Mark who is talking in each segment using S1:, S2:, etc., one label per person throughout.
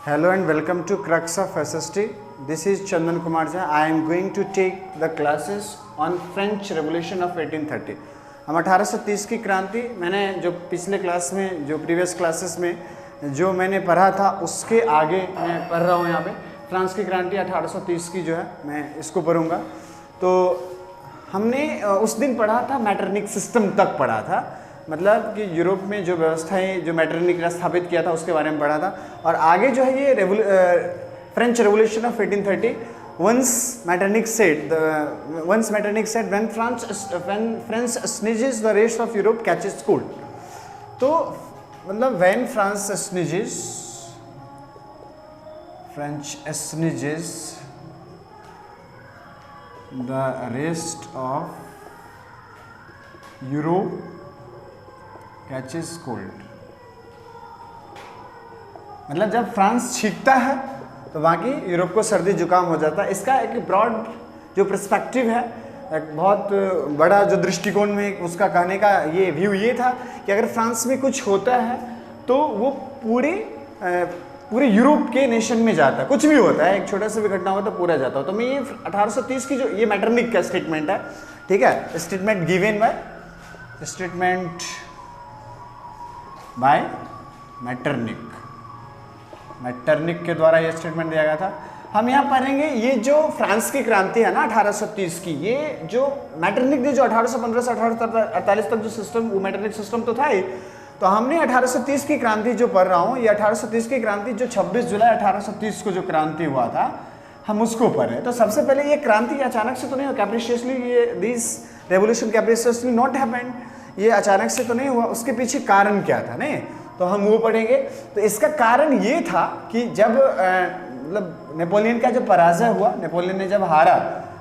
S1: Hello and welcome to Crux of SST. This is Chandan Kumar Jha. I am going to take the classes on French Revolution of 1830. हम 1830 की क्रांति मैंने जो पिछले class में जो प्रीवियस क्लासेस में जो मैंने पढ़ा था उसके आगे मैं पढ़ रहा हूँ यहाँ पे फ्रांस की क्रांति 1830 की जो है मैं इसको पढ़ूँगा। तो हमने उस दिन पढ़ा था मैटरनिक सिस्टम तक पढ़ा था, मतलब कि यूरोप में जो व्यवस्थाएं जो मैटरनिक ने स्थापित किया था उसके बारे में पढ़ा था। और आगे जो है ये French revolution of 1830 once Metternich said when France sneezes the rest of Europe catches cold। तो मतलब when France sneezes the rest of Europe catches cold, मतलब जब फ्रांस छींकता है तो बाकी यूरोप को सर्दी जुकाम हो जाता है। इसका एक ब्रॉड जो पर्सपेक्टिव है, एक बहुत बड़ा जो दृष्टिकोण में उसका कहने का ये व्यू ये था कि अगर फ्रांस में कुछ होता है तो वो पूरे यूरोप के नेशन में जाता है। कुछ भी होता है, एक छोटा सा भी घटना होता है पूरा जाता है। तो मैं ये 1830 की जो ये मैटरनिक का स्टेटमेंट है, ठीक है, स्टेटमेंट गिवन बाय मैटरनिक के द्वारा ये स्टेटमेंट दिया गया था। हम यहाँ पढ़ेंगे ये जो फ्रांस की क्रांति है ना 1830 की, ये जो मैटरनिक ने जो 1815 से 1848 तक जो सिस्टम, वो मैटरनिक सिस्टम तो था ही। तो हमने 1830 की क्रांति जो पढ़ रहा हूँ, ये 1830 की क्रांति जो 26 जुलाई 1830 को जो क्रांति हुआ था हम उसको पढ़े। तो सबसे पहले ये क्रांति अचानक से तो नहीं हुआ, कैप्रिशियसली ये दिस रेवोल्यूशन कैप्रिशियसली नॉट हैपेंड, ये अचानक से तो नहीं हुआ। उसके पीछे कारण क्या था, नहीं तो हम वो पढ़ेंगे। तो इसका कारण ये था कि जब मतलब नेपोलियन का जब पराजय हुआ, नेपोलियन ने जब हारा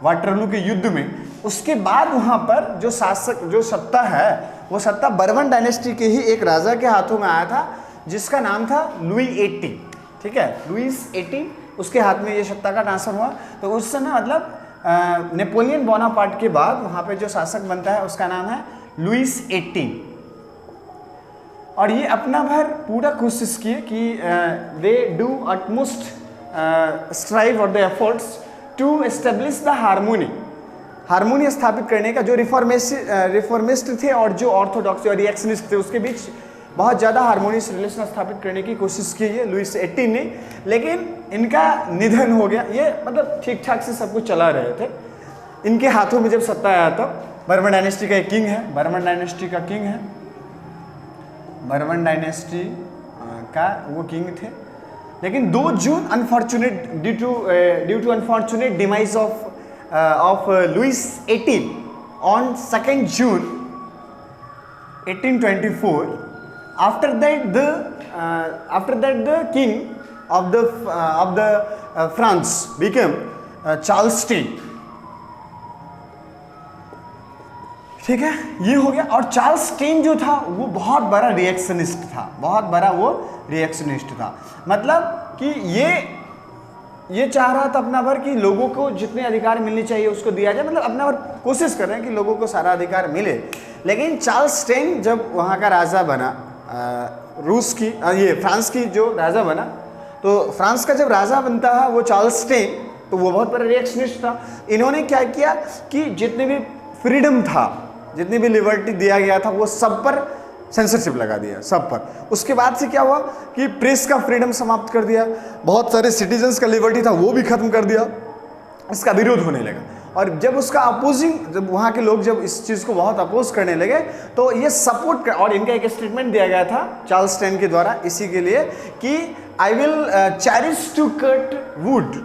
S1: वाटरलू के युद्ध में, उसके बाद वहाँ पर जो शासक जो सत्ता है वो सत्ता बर्बन डायनेस्टी के ही एक राजा के हाथों में आया था जिसका नाम था लुई 18, ठीक है, लुईस 18, उसके हाथ में ये सत्ता का ट्रांसफर हुआ। तो उस समय मतलब नेपोलियन बोनापार्ट के बाद वहाँ पे जो शासक बनता है उसका नाम है लुईस 18। और ये अपना भर पूरा कोशिश किए कि दे डू अटमोस्ट स्ट्राइव और the efforts to establish the harmony स्थापित करने का। जो रिफॉर्मिस्ट थे और जो ऑर्थोडॉक्स और रिएक्शनिस्ट थे उसके बीच बहुत ज़्यादा हार्मोनियस रिलेशन स्थापित करने की कोशिश की है लुईस 18 ने, लेकिन इनका निधन हो गया। ये मतलब ठीक ठाक से सब कुछ चला रहे थे, इनके हाथों में जब सत्ता आया तब बर्बन डायनेस्टी का एक किंग है, बर्बन डायनेस्टी का वो किंग थे। लेकिन 2 June unfortunate due to unfortunate demise of Louis 18 on 2 June 1824, after that the king of the France became Charles ten, ठीक है, ये हो गया। और चार्ल्स स्टेन जो था वो बहुत बड़ा रिएक्शनिस्ट था, मतलब कि ये चाह रहा था अपना भर कि लोगों को जितने अधिकार मिलने चाहिए उसको दिया जाए, मतलब अपना भर कोशिश कर रहे हैं कि लोगों को सारा अधिकार मिले। लेकिन चार्ल्स स्टेन जब वहाँ का राजा बना, फ्रांस की जो राजा बना, तो फ्रांस का जब राजा बनता है वो चार्ल्स स्टेन, तो वो बहुत बड़ा रिएक्शनिस्ट था। इन्होंने क्या किया कि जितने भी फ्रीडम था, जितनी भी लिबर्टी दिया गया था वो सब पर सेंसरशिप लगा दिया, सब पर। उसके बाद से क्या हुआ कि प्रेस का फ्रीडम समाप्त कर दिया, बहुत सारे सिटीजन्स का लिबर्टी था वो भी खत्म कर दिया, इसका विरोध होने लगा। और जब उसका जब वहाँ के लोग जब इस चीज़ को बहुत अपोज करने लगे तो ये सपोर्ट और इनका एक स्टेटमेंट दिया गया था चार्ल्स स्टेन के द्वारा इसी के लिए कि I will cherish to cut wood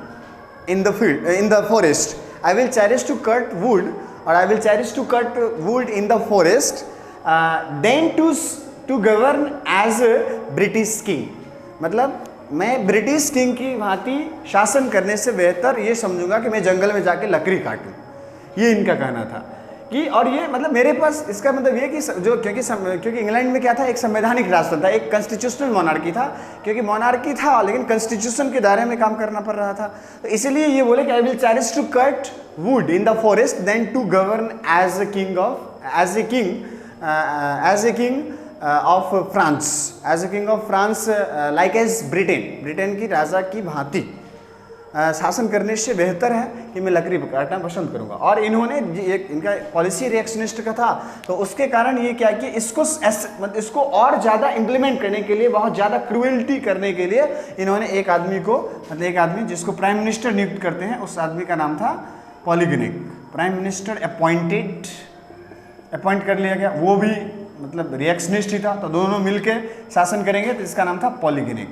S1: in the forest, I will cherish to cut wood or I will cherish to cut wood in the forest then to govern as a British king। मतलब मैं British king की भांति शासन करने से बेहतर ये समझूंगा कि मैं जंगल में जाके लकड़ी काटूं, ये इनका कहना था कि। और ये मतलब मेरे पास इसका मतलब ये कि जो क्योंकि इंग्लैंड में क्या था, एक संवैधानिक राष्ट्र था, एक कॉन्स्टिट्यूशनल मोनार्की था, क्योंकि मोनार्की था लेकिन कॉन्स्टिट्यूशन के दायरे में काम करना पड़ रहा था। तो इसीलिए ये बोले कि I will cherish to cut wood in the forest than to govern as a king of France, as a king of France, like as Britain की राजा की भांति शासन करने से बेहतर है कि मैं लकड़ी काटना पसंद करूंगा। और इन्होंने एक इनका पॉलिसी रिएक्शनिस्ट का था, तो उसके कारण ये क्या कि इसको और ज़्यादा इम्प्लीमेंट करने के लिए, बहुत ज़्यादा क्रूएल्टी करने के लिए इन्होंने एक आदमी को, मतलब एक आदमी जिसको प्राइम मिनिस्टर नियुक्त करते हैं, उस आदमी का नाम था पॉलीगेनिक। प्राइम मिनिस्टर अपॉइंट कर लिया गया, वो भी मतलब रिएक्शनिस्ट ही था, तो दोनों मिलके शासन करेंगे, तो इसका नाम था पॉलीगेनिक।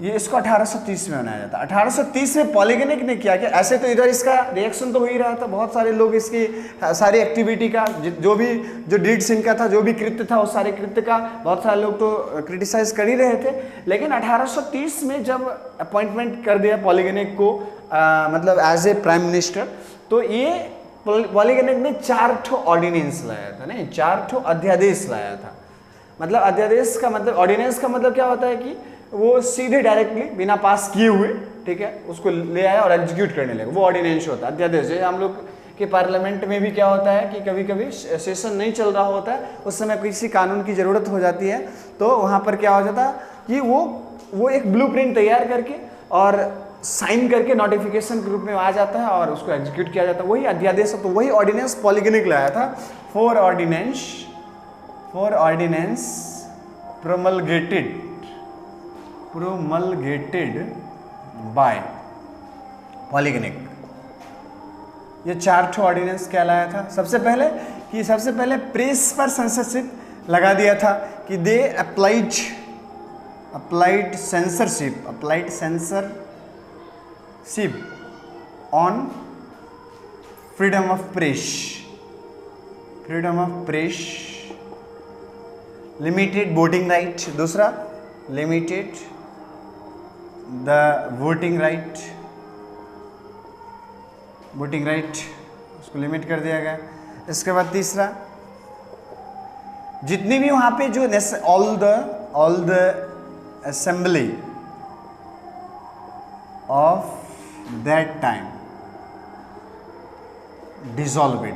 S1: ये इसको 1830 में बनाया जाता। 1830 में पॉलीगेनिक ने क्या किया, ऐसे तो इधर इसका रिएक्शन तो हो ही रहा था, बहुत सारे लोग इसकी सारी एक्टिविटी का जो डीड्स इनका था, जो भी कृत्य था, उस सारे कृत्य का बहुत सारे लोग तो क्रिटिसाइज कर ही रहे थे। लेकिन 1830 में जब अपॉइंटमेंट कर दिया पॉलीगेनिक को मतलब एज ए प्राइम मिनिस्टर, तो ये पॉलीगेनिक ने 4 ऑर्डिनेंस लाया था, नहीं 4 अध्यादेश लाया था। मतलब अध्यादेश का मतलब, ऑर्डिनेंस का मतलब क्या होता है कि वो सीधे डायरेक्टली बिना पास किए हुए, ठीक है, उसको ले आया और एग्जीक्यूट करने लगे, वो ऑर्डिनेंस होता है। अध्यादेश जैसे हम लोग के पार्लियामेंट में भी क्या होता है कि कभी कभी सेशन नहीं चल रहा होता है, उस समय किसी कानून की ज़रूरत हो जाती है, तो वहाँ पर क्या हो जाता है कि वो एक ब्लूप्रिंट तैयार करके और साइन करके नोटिफिकेशन के रूप में आ जाता है और उसको एग्जीक्यूट किया जाता है, वही अध्यादेश। तो वही ऑर्डिनेंस पॉलीगेनिक लाया था। 4 ऑर्डिनेंस promulgated बाय पॉलीगेनिक। ये 4 ऑर्डिनेंस क्या लाया था? सबसे पहले प्रेस पर सेंसरशिप लगा दिया था कि they applied censorship on freedom of press, limited voting right. दूसरा, लिमिटेड द वोटिंग राइट उसको लिमिट कर दिया गया। इसके बाद तीसरा, जितनी भी वहां पे जो all the assembly of that time dissolved,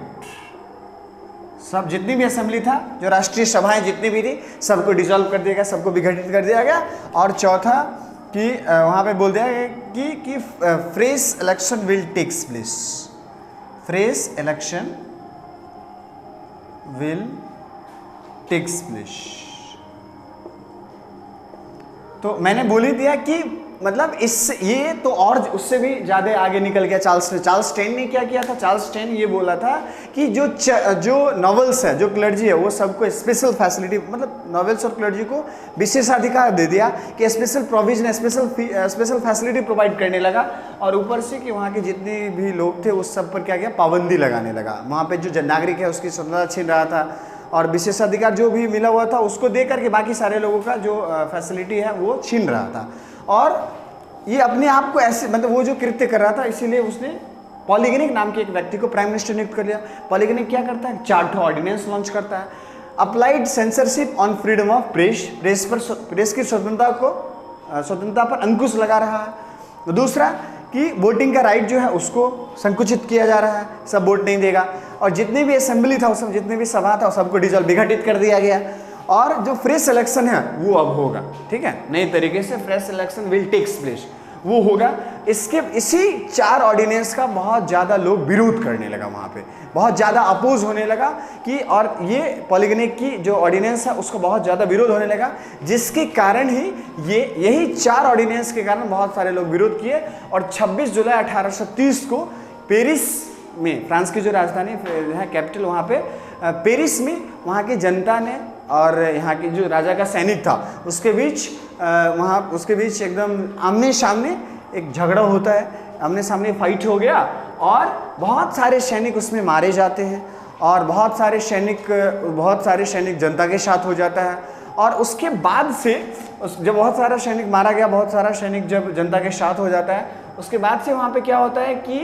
S1: सब जितनी भी असेंबली था, जो राष्ट्रीय सभाएं जितनी भी थी, सबको डिसॉल्व कर दिया गया, सबको विघटित कर दिया गया। और चौथा कि वहाँ पे बोल दिया गया कि fresh election will takes place, तो मैंने बोल ही दिया कि मतलब इससे ये तो और उससे भी ज़्यादा आगे निकल गया चार्ल्स टेन ने क्या किया था? चार्ल्स टेन ये बोला था कि जो नॉवेल्स है, जो क्लर्जी है, वो सबको स्पेशल फैसिलिटी, मतलब नॉवेल्स और क्लर्जी को विशेषाधिकार दे दिया कि special provision, special facility provide करने लगा। और ऊपर से कि वहाँ के जितने भी लोग थे उस सब पर क्या किया? पाबंदी लगाने लगा। वहाँ पर जो नागरिक है उसकी स्वतंत्रता छीन रहा था, और विशेषाधिकार जो भी मिला हुआ था उसको दे करके बाकी सारे लोगों का जो फैसिलिटी है वो छीन रहा था। और ये अपने आप को ऐसे, मतलब वो जो कृत्य कर रहा था, इसीलिए उसने पॉलीगेनिक नाम के एक व्यक्ति को प्राइम मिनिस्टर नियुक्त कर लिया। पॉलीगेनिक क्या करता है? 4 ऑर्डिनेंस लॉन्च करता है। Applied censorship on freedom of press की स्वतंत्रता पर अंकुश लगा रहा है। दूसरा कि वोटिंग का राइट जो है उसको संकुचित किया जा रहा है, सब वोट नहीं देगा। और जितनी भी असेंबली था, उस जितनी भी सभा था, सबको विघटित कर दिया गया। और जो फ्रेश इलेक्शन है वो अब होगा, ठीक है, नई तरीके से fresh election will takes place, वो होगा। इसी 4 ऑर्डिनेंस का बहुत ज़्यादा लोग विरोध करने लगा, वहाँ पे बहुत ज़्यादा अपोज होने लगा कि, और ये पॉलीगेनिक की जो ऑर्डिनेंस है उसको बहुत ज़्यादा विरोध होने लगा, जिसके कारण ही यही 4 ऑर्डिनेंस के कारण बहुत सारे लोग विरोध किए। और 26 जुलाई 1830 को पेरिस में, फ्रांस की जो राजधानी है, कैपिटल वहाँ पे पेरिस में, वहाँ की जनता ने और यहाँ की जो राजा का सैनिक था उसके बीच एकदम आमने सामने एक झगड़ा होता है, आमने सामने फाइट हो गया और बहुत सारे सैनिक उसमें मारे जाते हैं और बहुत सारे सैनिक जनता के साथ हो जाता है। और उसके बाद से जब बहुत सारा सैनिक मारा गया, बहुत सारा सैनिक जब जनता के साथ हो जाता है, उसके बाद से वहाँ पे क्या होता है कि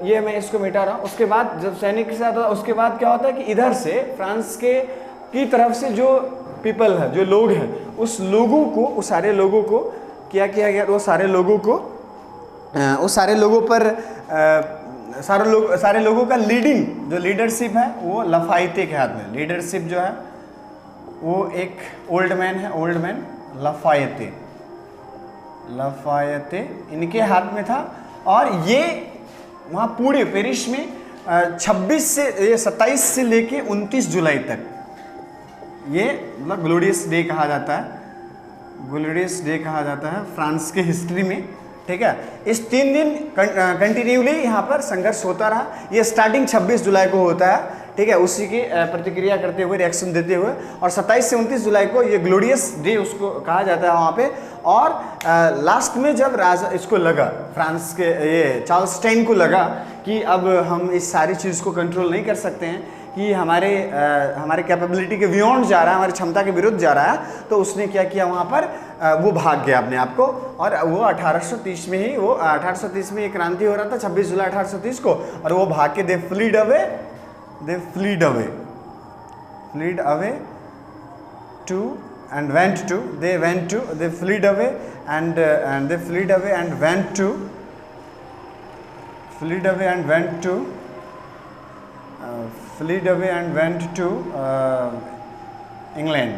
S1: ये मैं इसको मिटा रहा हूँ। उसके बाद जब सैनिक के साथ होता है, उसके बाद क्या होता है कि इधर से फ्रांस की तरफ से जो पीपल है, जो लोग हैं, उस सारे लोगों को क्या किया गया? वो सारे लोगों का लीडरशिप है वो लफाइते के हाथ में, लीडरशिप जो है वो एक ओल्ड मैन है, ओल्ड मैन लाफायते, लाफायते इनके हाथ में था। और ये वहाँ पूरे पेरिस में 27 से लेके 29 जुलाई तक ये मतलब ग्लोरियस डे कहा जाता है, ग्लोरियस डे कहा जाता है फ्रांस के हिस्ट्री में, ठीक है। इस 3 दिन कंटिन्यूली यहाँ पर संघर्ष होता रहा। ये स्टार्टिंग 26 जुलाई को होता है, ठीक है, उसी की प्रतिक्रिया करते हुए, रिएक्शन देते हुए, और 27 से 29 जुलाई को ये ग्लोरियस डे उसको कहा जाता है वहाँ पे। और लास्ट में जब राजा इसको लगा, फ्रांस के ये चार्ल्स स्टेन को लगा कि अब हम इस सारी चीज़ को कंट्रोल नहीं कर सकते हैं, कि हमारे कैपेबिलिटी के बियॉन्ड जा रहा है, हमारी क्षमता के विरुद्ध जा रहा है, तो उसने क्या किया वहाँ पर वो भाग गया अपने आप को। और वो 1830 में ही, वो 1830 में एक क्रांति हो रहा था 26 जुलाई 1830 को, और वो भाग के they fled away to and went to, they fled away and went to England.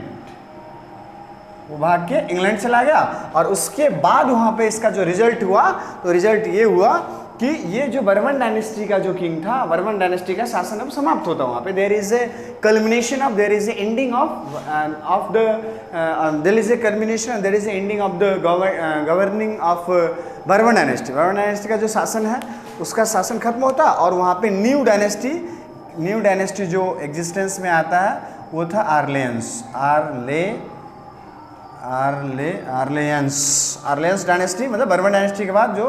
S1: वो भाग के इंग्लैंड चला गया। और उसके बाद वहाँ पे इसका जो रिजल्ट हुआ, तो रिजल्ट ये हुआ कि ये जो बर्बन डायनेस्टी का जो किंग था, बर्बन डायनेस्टी का शासन अब समाप्त होता वहाँ पे। There is a culmination of, there is a ending of the there is a culmination, there is a ending of the governing of Bourbon dynasty. Bourbon dynasty का जो शासन है उसका शासन खत्म होता, और वहाँ पे न्यू डायनेस्टी जो एग्जिस्टेंस में आता है वो था आर्लेयंस डायनेस्टी। मतलब बर्बन डायनेस्टी के बाद जो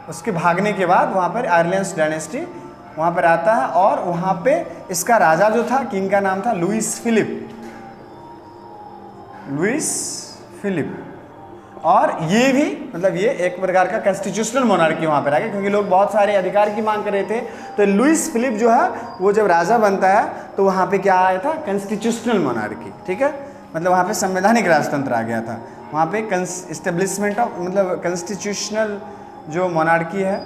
S1: उसके भागने के बाद वहाँ पर आर्लियंस डायनेस्टी वहाँ पर आता है। और वहाँ पे इसका राजा जो था, किंग का नाम था लुइस फिलिप। और ये भी मतलब ये एक प्रकार का कॉन्स्टिट्यूशनल मोनार्की वहाँ पर आ गया, क्योंकि लोग बहुत सारे अधिकार की मांग कर रहे थे। तो लुइस फिलिप जो है वो जब राजा बनता है तो वहाँ पे क्या आया था, कॉन्स्टिट्यूशनल मोनार्की, ठीक है। मतलब वहाँ पे संवैधानिक राजतंत्र आ गया था, वहाँ पे एस्टेब्लिशमेंट ऑफ मतलब कॉन्स्टिट्यूशनल जो मोनार्की है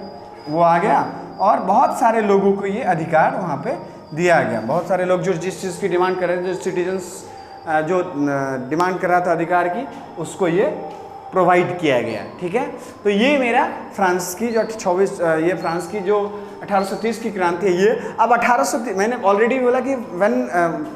S1: वो आ गया। और बहुत सारे लोगों को ये अधिकार वहाँ पे दिया गया। बहुत सारे लोग जो जिस चीज़ की डिमांड कर रहे थे, जो सिटीजन्स जो डिमांड कर रहा था अधिकार की, उसको ये प्रोवाइड किया गया, ठीक है। तो ये मेरा फ्रांस की जो 26 ये फ्रांस की जो 1830 की क्रांति है ये। अब 1830 मैंने ऑलरेडी बोला कि व्हेन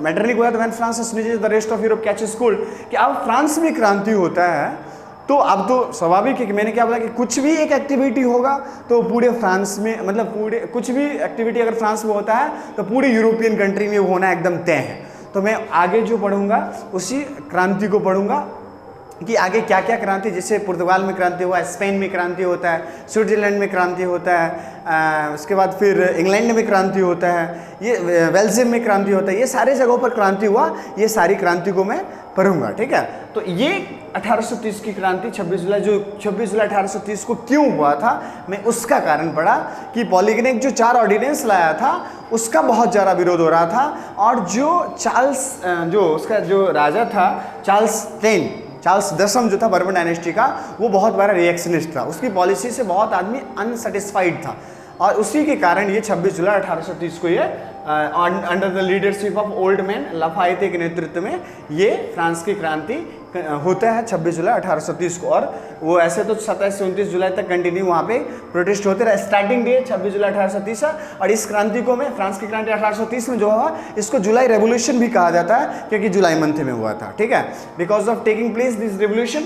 S1: मेटरनिक हुआ था, when France sneezes the rest of Europe catches cold, कि अब फ्रांस में क्रांति होता है तो अब तो स्वाभाविक है कि मैंने क्या बोला कि कुछ भी एक एक्टिविटी होगा तो पूरे फ्रांस में, मतलब पूरे कुछ भी एक्टिविटी अगर फ्रांस में होता है तो पूरे यूरोपियन कंट्री में होना एकदम तय है। तो मैं आगे जो पढ़ूंगा उसी क्रांति को पढ़ूंगा कि आगे क्या क्या क्रांति, जैसे पुर्तगाल में क्रांति हुआ है, स्पेन में क्रांति होता है, स्विट्जरलैंड में क्रांति होता है, उसके बाद फिर इंग्लैंड में क्रांति होता है, ये बेल्जियम में क्रांति होता है, ये सारे जगहों पर क्रांति हुआ। ये सारी क्रांति को मैं पढ़ूंगा, ठीक है। तो ये 1830 की क्रांति 26 जुलाई 1830 को क्यों हुआ था, मैं उसका कारण पढ़ा कि पॉलीगेनिक जो 4 ऑर्डिनेंस लाया था उसका बहुत ज़्यादा विरोध हो रहा था। और जो उसका जो राजा था चार्ल्स 10 जो था बर्बन डायनेस्टी का, वो बहुत बड़ा रिएक्शनिस्ट था, उसकी पॉलिसी से बहुत आदमी अनसेटिस्फाइड था। और उसी के कारण ये 26 जुलाई 1830 को ये under the leadership of old man Lafayette के नेतृत्व में ये फ्रांस की क्रांति होता है 26 जुलाई 1830 को। और वो ऐसे तो 27 से 29 जुलाई तक कंटिन्यू वहाँ पे प्रोटेस्ट होते रहे। स्टार्टिंग डे 26 जुलाई 1830 है। और इस क्रांति को मैं फ्रांस की क्रांति 1830 में जो हुआ इसको जुलाई रेवोल्यूशन भी कहा जाता है, क्योंकि जुलाई मंथ में हुआ था, ठीक है। Because of taking place this revolution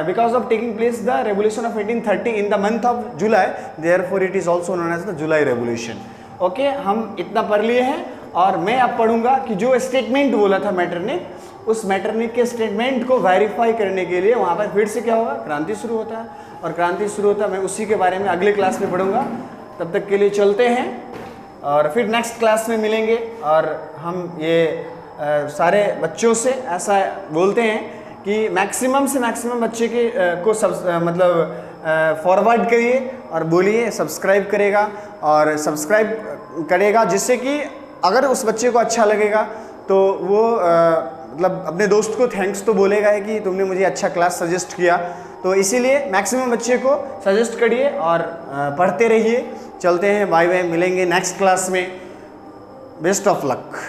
S1: because of taking place the revolution of 1830 in the month of July, therefore it is also known as the July Revolution. Okay, हम इतना पढ़ लिए हैं। और मैं अब पढ़ूंगा कि जो स्टेटमेंट बोला था मेटरनिक, उस मेटरनिक के स्टेटमेंट को वेरीफाई करने के लिए वहाँ पर फिर से क्या होगा, क्रांति शुरू होता है। और क्रांति शुरू होता है, मैं उसी के बारे में अगले क्लास में पढ़ूंगा। तब तक के लिए चलते हैं और फिर नेक्स्ट क्लास में मिलेंगे। और हम ये सारे बच्चों से ऐसा बोलते हैं कि मैक्सिमम से मैक्सिमम बच्चे के को फॉरवर्ड करिए और बोलिए सब्सक्राइब करेगा, जिससे कि अगर उस बच्चे को अच्छा लगेगा तो वो मतलब अपने दोस्त को थैंक्स तो बोलेगा है कि तुमने मुझे अच्छा क्लास सजेस्ट किया। तो इसीलिए मैक्सिमम बच्चे को सजेस्ट करिए और पढ़ते रहिए। चलते हैं, बाय बाय, मिलेंगे नेक्स्ट क्लास में। Best of luck.